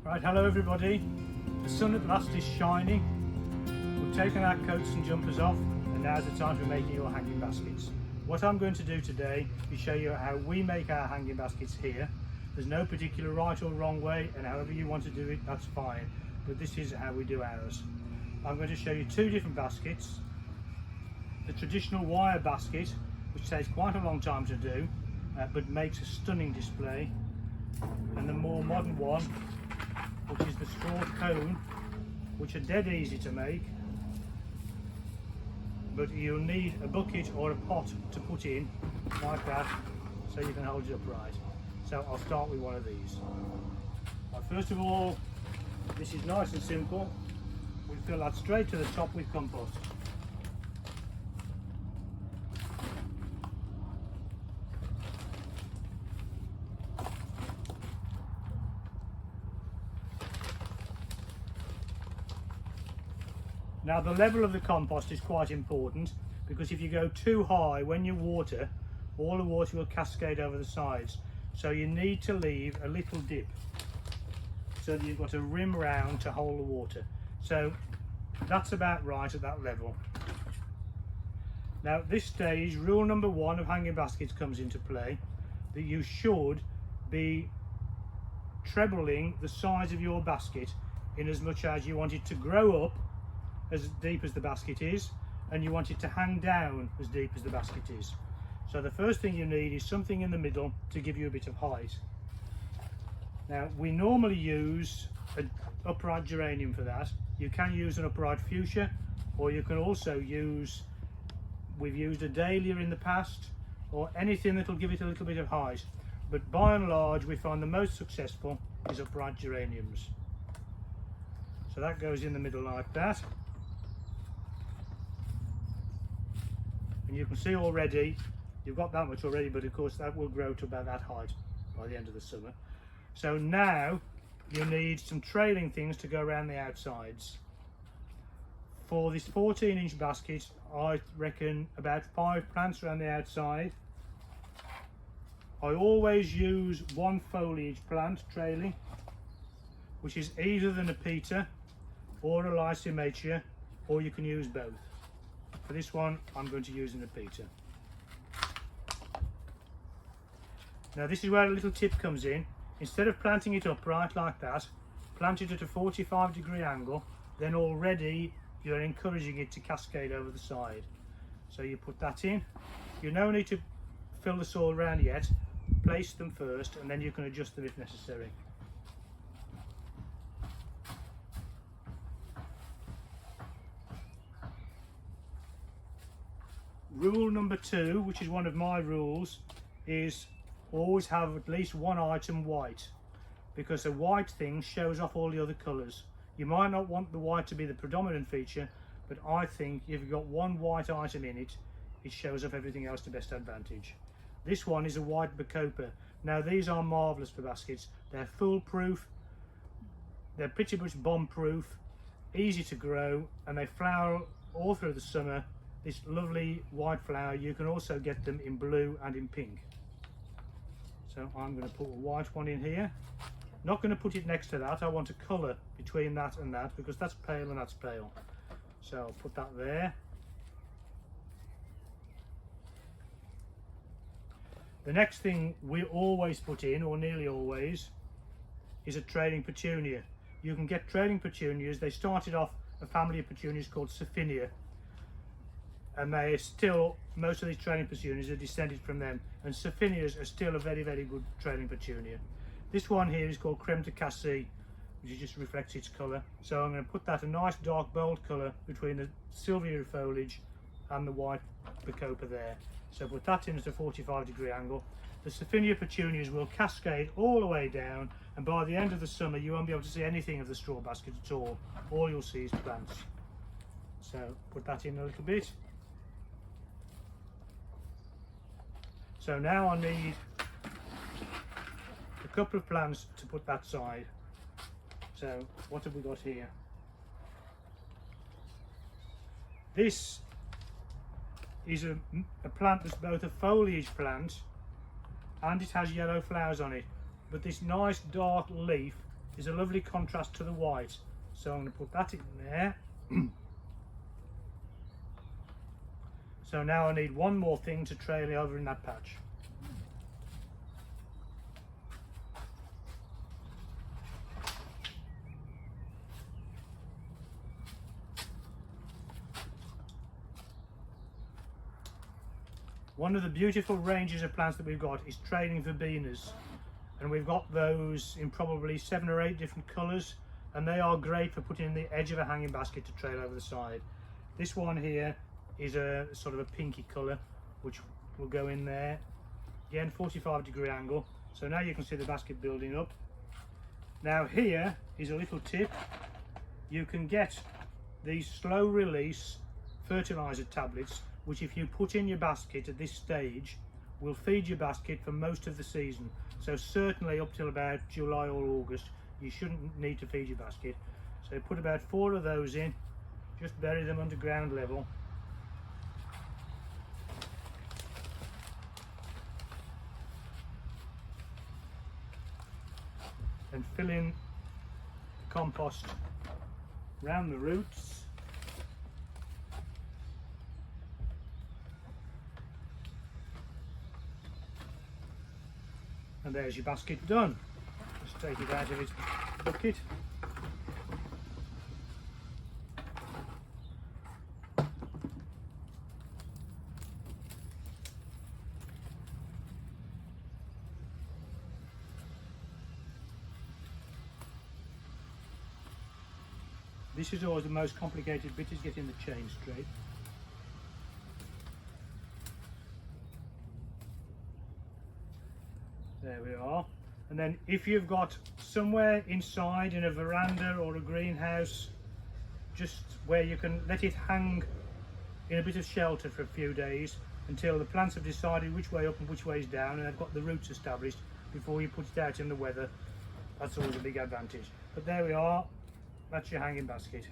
Right, hello everybody. The sun at last is shining. We've taken our coats and jumpers off and now's the time for making your hanging baskets. What I'm going to do today is show you how we make our hanging baskets here. There's no particular right or wrong way, and however you want to do it, that's fine. But this is how we do ours. I'm going to show you two different baskets. The traditional wire basket, which takes quite a long time to do, but makes a stunning display. And the more modern one, which is the straw cone, which are dead easy to make, but you'll need a bucket or a pot to put in like that so you can hold it upright. So I'll start with one of these. First of all, this is nice and simple. We fill that straight to the top with compost. Now the level of the compost is quite important, because if you go too high when you water, all the water will cascade over the sides. So you need to leave a little dip so that you've got a rim round to hold the water. So that's about right at that level. Now at this stage, rule number one of hanging baskets comes into play, that you should be trebling the size of your basket in as much as you want it to grow up as deep as the basket is, and you want it to hang down as deep as the basket is. So the first thing you need is something in the middle to give you a bit of height. Now we normally use an upright geranium for that. You can use an upright fuchsia, or you can also use, we've used a dahlia in the past, or anything that'll give it a little bit of height. But by and large we find the most successful is upright geraniums. So that goes in the middle like that. And you can see already, you've got that much already, but of course that will grow to about that height by the end of the summer. So now you need some trailing things to go around the outsides. For this 14-inch basket, I reckon about 5 plants around the outside. I always use one foliage plant trailing, which is either the Nepeta or a Lysimachia, or you can use both. For this one, I'm going to use an Nepeta. Now this is where a little tip comes in. Instead of planting it upright like that, plant it at a 45-degree angle, then already you're encouraging it to cascade over the side. So you put that in. You no need to fill the soil around yet. Place them first and then you can adjust them if necessary. Rule number 2, which is one of my rules, is always have at least one item white, because a white thing shows off all the other colours. You might not want the white to be the predominant feature, but I think if you've got one white item in it, it shows off everything else to best advantage. This one is a white bacopa. Now these are marvellous for baskets. They're foolproof, they're pretty much bomb proof, easy to grow, and they flower all through the summer. This lovely white flower, you can also get them in blue and in pink. So I'm going to put a white one in here. Not going to put it next to that. I want a colour between that and that, because that's pale and that's pale. So I'll put that there. The next thing we always put in, or nearly always, is a trailing petunia. You can get trailing petunias. They started off a family of petunias called Sophinia, and they are still, most of these trailing petunias are descended from them, and Sophinias are still a very, very good trailing petunia. This one here is called Creme de Cassis, which just reflects its colour. So I'm going to put that a nice dark bold colour between the silvery foliage and the white bacopa there. So put that in at a 45-degree angle. The Sophinia petunias will cascade all the way down, and by the end of the summer you won't be able to see anything of the straw basket at all. All you'll see is plants. So put that in a little bit. So now I need a couple of plants to put that side. So what have we got here? This is a plant that's both a foliage plant and it has yellow flowers on it, but this nice dark leaf is a lovely contrast to the white. So I'm going to put that in there. So now I need one more thing to trail over in that patch. One of the beautiful ranges of plants that we've got is trailing verbenas, and we've got those in probably 7 or 8 different colours, and they are great for putting in the edge of a hanging basket to trail over the side. This one here is a sort of a pinky colour, which will go in there. Again, 45-degree angle. So now you can see the basket building up. Now here is a little tip. You can get these slow release fertiliser tablets, which if you put in your basket at this stage will feed your basket for most of the season. So certainly up till about July or August you shouldn't need to feed your basket. So put about 4 of those in, just bury them under ground level. And fill in the compost round the roots. And there's your basket done. Just take it out of its bucket. This is always the most complicated bit, is getting the chain straight. There we are. And then if you've got somewhere inside in a veranda or a greenhouse, just where you can let it hang in a bit of shelter for a few days until the plants have decided which way up and which way is down, and they've got the roots established before you put it out in the weather, that's always a big advantage. But there we are, that's your hanging basket.